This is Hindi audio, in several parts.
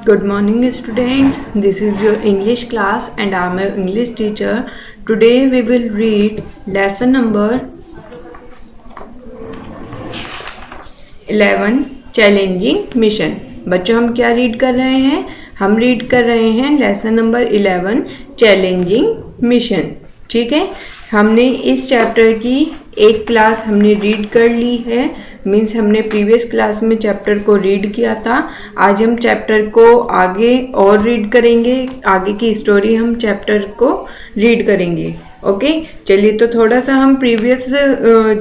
Good morning, students. This is your English class, and I am your English teacher. Today, we will read lesson number 11 challenging mission. बच्चों, हम क्या रीड कर रहे हैं? हम रीड कर रहे हैं लेसन नंबर 11 चैलेंजिंग मिशन। ठीक है, हमने इस चैप्टर की एक क्लास हमने रीड कर ली है। मीन्स हमने प्रीवियस क्लास में चैप्टर को रीड किया था। आज हम चैप्टर को आगे और रीड करेंगे। आगे की स्टोरी हम चैप्टर को रीड करेंगे। ओके, चलिए तो थोड़ा सा हम प्रीवियस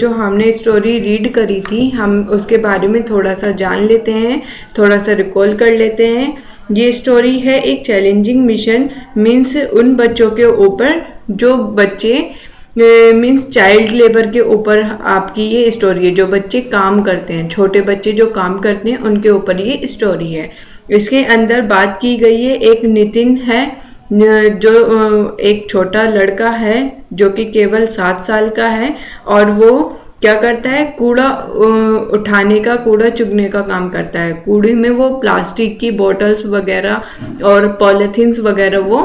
जो हमने स्टोरी रीड करी थी हम उसके बारे में थोड़ा सा जान लेते हैं, थोड़ा सा रिकॉल कर लेते हैं। ये स्टोरी है एक चैलेंजिंग मिशन। मीन्स उन बच्चों के ऊपर जो बच्चे मीन्स चाइल्ड लेबर के ऊपर आपकी ये स्टोरी है। जो बच्चे काम करते हैं, छोटे बच्चे जो काम करते हैं उनके ऊपर ये स्टोरी है। इसके अंदर बात की गई है, एक नितिन है जो एक छोटा लड़का है जो कि केवल 7 साल का है, और वो क्या करता है, कूड़ा उठाने का, कूड़ा चुगने का काम करता है। कूड़े में वो प्लास्टिक की बोतल्स वगैरह और पॉलीथीन्स वगैरह वो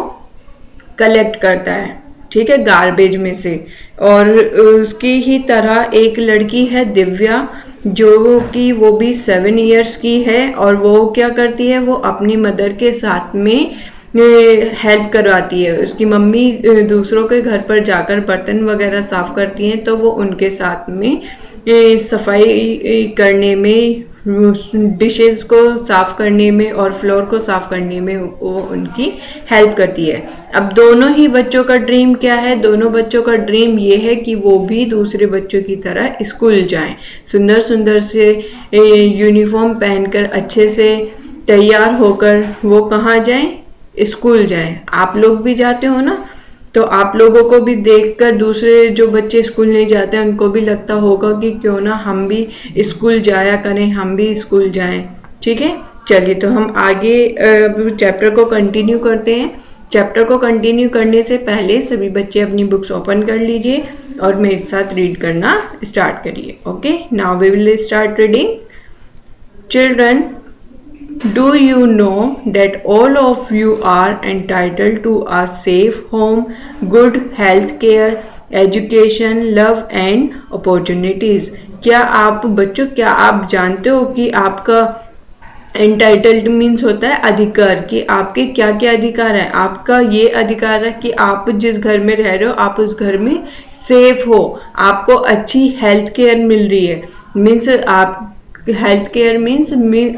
कलेक्ट करता है। ठीक है, गार्बेज में से। और उसकी ही तरह एक लड़की है दिव्या, जो कि वो भी 7 इयर्स की है, और वो क्या करती है, वो अपनी मदर के साथ में हेल्प करवाती है। उसकी मम्मी दूसरों के घर पर जाकर बर्तन वगैरह साफ करती हैं, तो वो उनके साथ में सफाई करने में, डिशेस को साफ करने में और फ्लोर को साफ करने में वो उनकी हेल्प करती है। अब दोनों ही बच्चों का ड्रीम क्या है? दोनों बच्चों का ड्रीम ये है कि वो भी दूसरे बच्चों की तरह स्कूल जाएं, सुंदर सुंदर से यूनिफॉर्म पहनकर, अच्छे से तैयार होकर वो कहाँ जाएं? स्कूल जाएं। आप लोग भी जाते हो ना, तो आप लोगों को भी देखकर दूसरे जो बच्चे स्कूल नहीं जाते हैं उनको भी लगता होगा कि क्यों ना हम भी स्कूल जाया करें, हम भी स्कूल जाएं। ठीक है, चलिए तो हम आगे चैप्टर को कंटिन्यू करते हैं। चैप्टर को कंटिन्यू करने से पहले सभी बच्चे अपनी बुक्स ओपन कर लीजिए और मेरे साथ रीड करना स्टार्ट करिए। Okay, now we will start reading. Children, do you know that all of you are entitled to a safe home, good health care, education, love and opportunities? क्या आप बच्चों, क्या आप जानते हो कि आपका एंटाइटल्ड मीन्स होता है अधिकार, कि आपके क्या क्या अधिकार है? आपका ये अधिकार है कि आप जिस घर में रह रहे हो आप उस घर में सेफ हो, आपको अच्छी हेल्थ केयर मिल रही है। मीन्स आप हेल्थ केयर मीन्स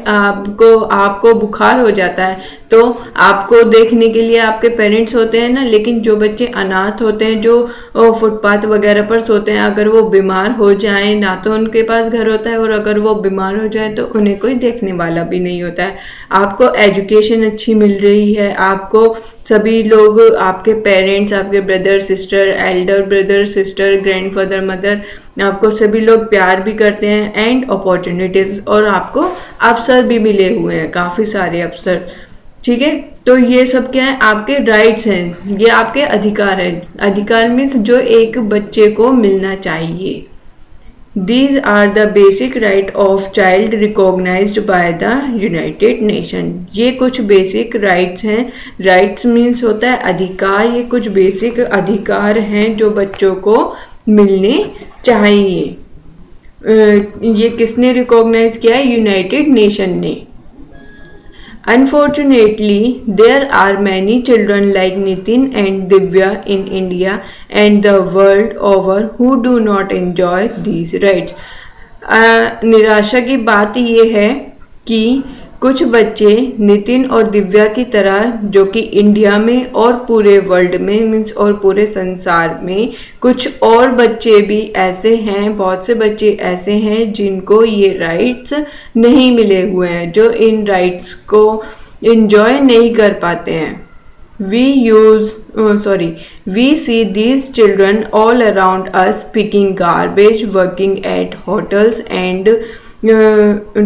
आपको बुखार हो जाता है तो आपको देखने के लिए आपके पेरेंट्स होते हैं ना, लेकिन जो बच्चे अनाथ होते हैं, जो फुटपाथ वगैरह पर सोते हैं, अगर वो बीमार हो जाएं ना तो उनके पास घर होता है, और अगर वो बीमार हो जाए तो उन्हें कोई देखने वाला भी नहीं होता है। आपको एजुकेशन अच्छी मिल रही है, आपको सभी लोग, आपके पेरेंट्स, आपके brother sister, Elder brother sister, grandfather mother, आपको सभी लोग प्यार भी करते हैं, एंड अपॉर्चुनिटीज, और आपको अवसर भी मिले हुए हैं, काफ़ी सारे अवसर। ठीक है, तो ये सब क्या है? आपके राइट्स हैं, ये आपके अधिकार हैं। अधिकार मीन्स जो एक बच्चे को मिलना चाहिए। These are the basic right of child recognized by the United Nation. ये कुछ बेसिक राइट्स हैं। राइट्स मीन्स होता है अधिकार। ये कुछ बेसिक अधिकार हैं जो बच्चों को मिलने चाहिए। ये किसने रिकॉग्नाइज किया है? यूनाइटेड नेशन ने। Unfortunately, there are many children like Nitin and Divya in India and the world over who do not enjoy these rights. निराशा की बात ये है कि कुछ बच्चे नितिन और दिव्या की तरह, जो कि इंडिया में और पूरे वर्ल्ड में मीन्स और पूरे संसार में कुछ और बच्चे भी ऐसे हैं, बहुत से बच्चे ऐसे हैं जिनको ये राइट्स नहीं मिले हुए हैं, जो इन राइट्स को एंजॉय नहीं कर पाते हैं। We see these children all around us picking garbage, working at hotels and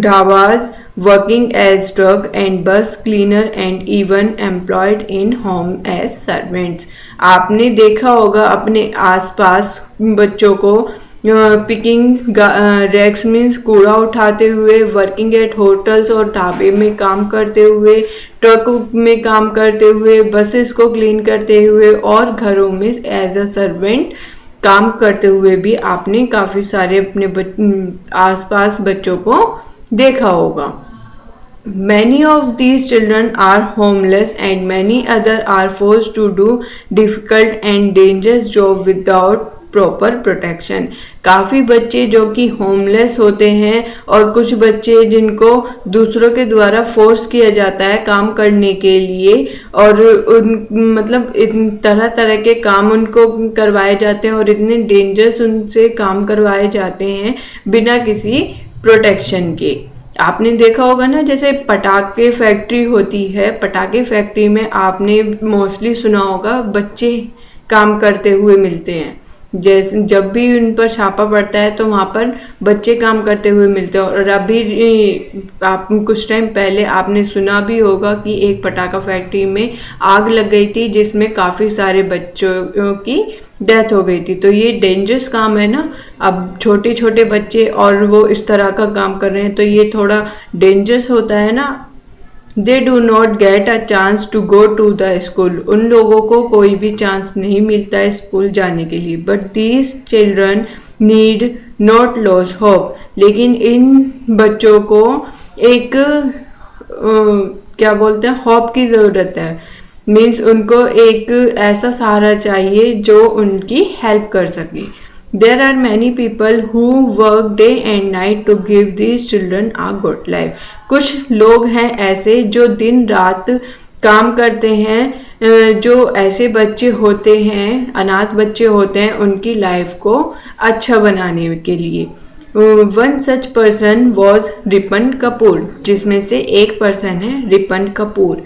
dhabas, working as truck and bus cleaner and even employed in home as servants. आपने देखा होगा अपने आसपास बच्चों को पिकिंग रैक्स मीन्स कूड़ा उठाते हुए, वर्किंग एट होटल्स और ढाबे में काम करते हुए, ट्रक में काम करते हुए, बसेस को क्लीन करते हुए और घरों में एज अ सर्वेंट काम करते हुए भी आपने काफ़ी सारे अपने आसपास बच्चों को देखा होगा। Many of these children are homeless and many other are forced to do difficult and dangerous job without proper protection. काफ़ी बच्चे जो कि होमलेस होते हैं और कुछ बच्चे जिनको दूसरों के द्वारा फोर्स किया जाता है काम करने के लिए और मतलब तरह तरह के काम उनको करवाए जाते हैं और इतने डेंजरस उनसे काम करवाए जाते हैं बिना किसी प्रोटेक्शन के। आपने देखा होगा ना, जैसे पटाखे फैक्ट्री होती है, पटाखे फैक्ट्री में आपने मोस्टली सुना होगा बच्चे काम करते हुए मिलते हैं। जैसे जब भी उन पर छापा पड़ता है तो वहाँ पर बच्चे काम करते हुए मिलते हैं। और अभी आप कुछ टाइम पहले आपने सुना भी होगा कि एक पटाखा फैक्ट्री में आग लग गई थी जिसमें काफ़ी सारे बच्चों की डेथ हो गई थी। तो ये डेंजरस काम है ना, अब छोटे छोटे बच्चे और वो इस तरह का काम कर रहे हैं तो ये थोड़ा डेंजरस होता है ना। They do not get a chance to go to the school, उन लोगों को कोई भी चांस नहीं मिलता है स्कूल जाने के लिए। But these children need not loss hope, लेकिन इन बच्चों को एक क्या बोलते हैं, होप की ज़रूरत है। मीन्स उनको एक ऐसा सहारा चाहिए जो उनकी हेल्प कर सके। There are many people who work day and night to give these children a good life. कुछ लोग हैं ऐसे जो दिन रात काम करते हैं, जो ऐसे बच्चे होते हैं, अनाथ बच्चे होते हैं, उनकी लाइफ को अच्छा बनाने के लिए। One such person was Ripon Kapoor, जिसमें से एक पर्सन है Ripon Kapoor.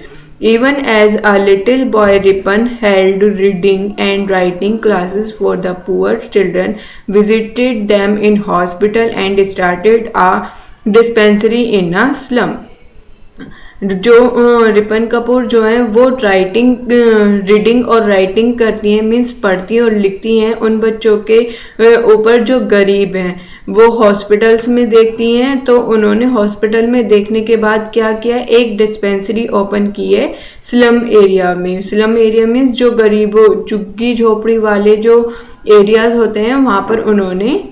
Even as a little boy, Ripan held reading and writing classes for the poor children, visited them in hospital and started a dispensary in a slum. जो रिपन कपूर जो है वो रीडिंग और राइटिंग करती हैं, मीन्स पढ़ती और लिखती हैं उन बच्चों के ऊपर जो गरीब हैं। वो हॉस्पिटल्स में देखती हैं, तो उन्होंने हॉस्पिटल में देखने के बाद क्या किया, एक डिस्पेंसरी ओपन की है स्लम एरिया में। स्लम एरिया में जो गरीबों झुग्गी झोपड़ी वाले जो एरियाज होते हैं वहाँ पर उन्होंने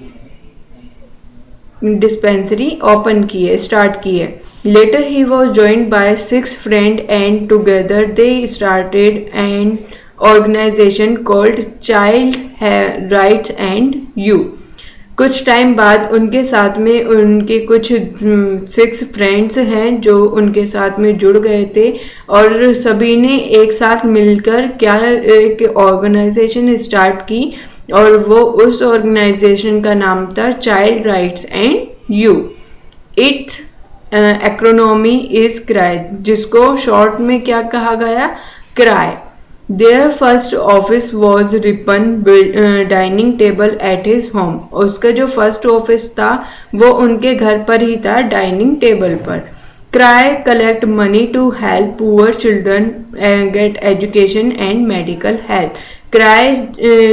डिस्पेंसरी ओपन की है, स्टार्ट की है। Later he was joined by 6 friend and together they started an organisation called Child rights and You. कुछ टाइम बाद उनके साथ में उनके कुछ 6 फ्रेंड्स हैं जो उनके साथ में जुड़ गए थे और सभी ने एक साथ मिलकर क्या एक ऑर्गेनाइजेशन स्टार्ट की और वो उस ऑर्गेनाइजेशन का नाम था child rights and you. Its acronym is CRY, जिसको शॉर्ट में क्या कहा गया, CRY. Their first office was Rippan dining table at his home. उसका जो फर्स्ट ऑफिस था वो उनके घर पर ही था, डाइनिंग टेबल पर। CRY collect money to help poor children get education and medical help. CRY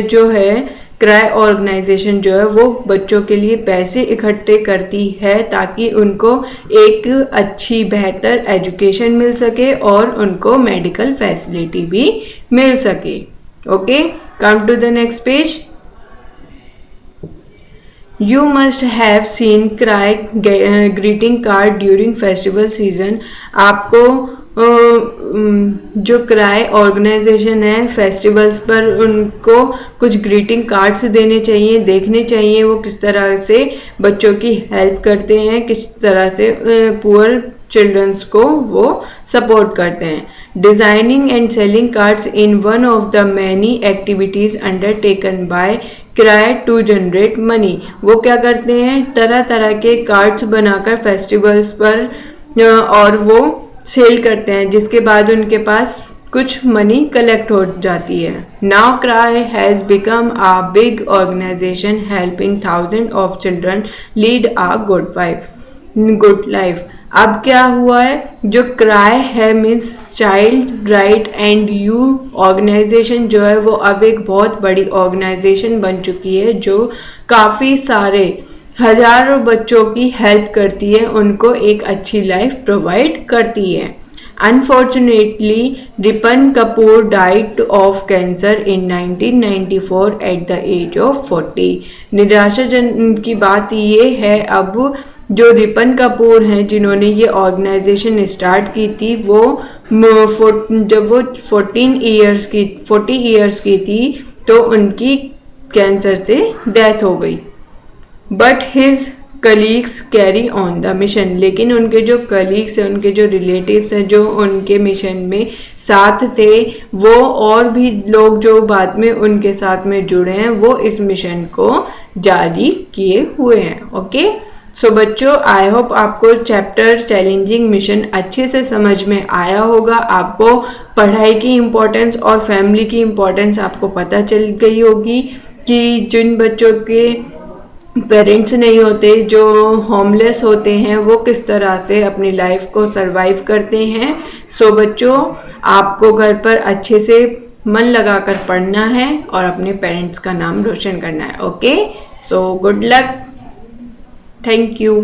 जो है, क्राई ऑर्गेनाइजेशन जो है वो बच्चों के लिए पैसे इकट्ठे करती है ताकि उनको एक अच्छी बेहतर एजुकेशन मिल सके और उनको मेडिकल फैसिलिटी भी मिल सके। Okay, come to the next page. You must have seen cry greeting card during festival season। आपको जो क्राई ऑर्गेनाइजेशन है फेस्टिवल्स पर उनको कुछ ग्रीटिंग कार्ड्स देने चाहिए, देखने चाहिए वो किस तरह से बच्चों की हेल्प करते हैं, किस तरह से पुअर चिल्ड्रंस को वो सपोर्ट करते हैं। Designing and selling cards in one of the many activities undertaken by CRY to generate money. वो क्या करते हैं, तरह तरह के कार्ड्स बनाकर फेस्टिवल्स पर और वो सेल करते हैं, जिसके बाद उनके पास कुछ मनी कलेक्ट हो जाती है। Now CRY has become a big organisation helping thousand of children lead a good life. अब क्या हुआ है, जो क्राई है means Child Right and You organisation जो है वो अब एक बहुत बड़ी ऑर्गेनाइजेशन बन चुकी है, जो काफ़ी सारे हजारों बच्चों की हेल्प करती है, उनको एक अच्छी लाइफ प्रोवाइड करती है। Unfortunately, Ripan Kapoor died of cancer in 1994 at the age of 40. निराशाजनक की बात ये है, अब जो रिपन कपूर हैं जिन्होंने ये ऑर्गेनाइजेशन स्टार्ट की थी, वो जब वो 40 इयर्स की थी तो उनकी कैंसर से डेथ हो गई। But his colleagues carry on the mission, लेकिन उनके जो कलीग्स हैं, उनके जो रिलेटिव्स हैं, जो उनके मिशन में साथ थे, वो और भी लोग जो बाद में उनके साथ में जुड़े हैं, वो इस मिशन को जारी किए हुए हैं। ओके, सो बच्चों, आई होप आपको चैप्टर चैलेंजिंग मिशन अच्छे से समझ में आया होगा। आपको पढ़ाई की इम्पोर्टेंस और फैमिली की इम्पोर्टेंस आपको पता चल गई होगी कि जिन बच्चों के पेरेंट्स नहीं होते, जो होमलेस होते हैं, वो किस तरह से अपनी लाइफ को सरवाइव करते हैं। सो बच्चों, आपको घर पर अच्छे से मन लगाकर पढ़ना है और अपने पेरेंट्स का नाम रोशन करना है। Okay, so good luck, thank you.